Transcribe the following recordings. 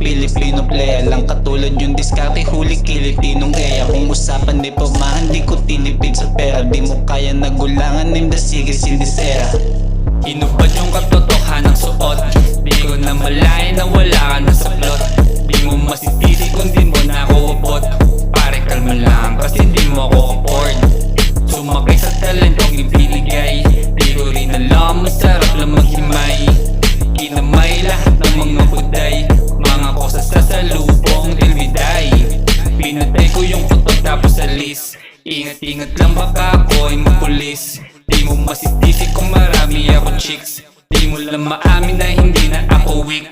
Pilipino playa lang katulad yung diskarte, huli Kilitinong eya. Kung usapan di pormahan, di ko tinipid sa pera. Di mo kaya nagulangan, name the sige sindisera. Hinubad yung katotohanang suot. Di ko na malayan na wala ka na sa plot. Di mo masisisi kung di mo na ako abot. Pare kalma lang kasi di mo ako afford. Sumakay sa talentong ibinigay. Di ko rin alam, masarap lang maghimay. Kinamay lahat ng mga buday. Mga kosa sa salubong dilbiday. Pinatay ko yung putok tapos alis. Ingat-ingat lang baka ako ay mapulis. Di mo masisisi kung marami ako chicks. Di mo lang maamin na hindi na ako weak.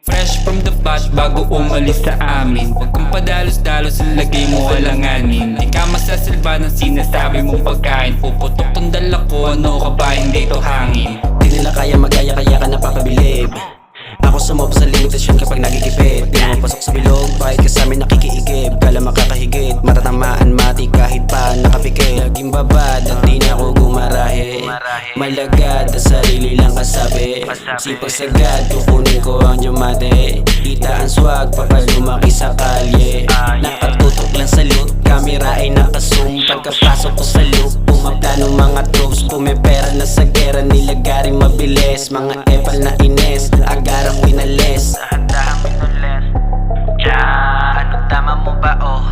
Fresh from the batch bago umalis sa amin. Huwag kang padalos-dalos, lagay mo alanganin. Di ka masasalba ng sinasabi mong pagkain. Puputok tong dala ko, ano ka ba hindi to hangin. Di nila kaya magaya kaya ka napapabilib. Ako sumobra sa limitasyon kapag nagigipit. Di mo pasok sa bilog, kahit kasama nakikiigib. Kala makakahigit, matatamaan mati kahit pa nakapikit. Laging babad at di na ako gumarahe. Malagad at sarili lang kasabi. Sipag sagad, kukunin ko ang jumate. Kita ang swag, papalumaki sa kalye. Nakatutok lang sa loot, camera ay nakazoom. Pagkapasok ko sa loop, pumaplano mga tropes. Pumipera na sa gera, nilagaring mabilis. Mga epal na ines, agarang winalis. Dahan-dahang minules. Ano tama mo ba oh?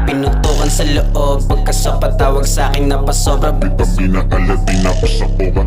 Pinutukan sa loob, pagkasapa tawag sa'king napasobra. Di pa pinakala, di na ako sa kuha.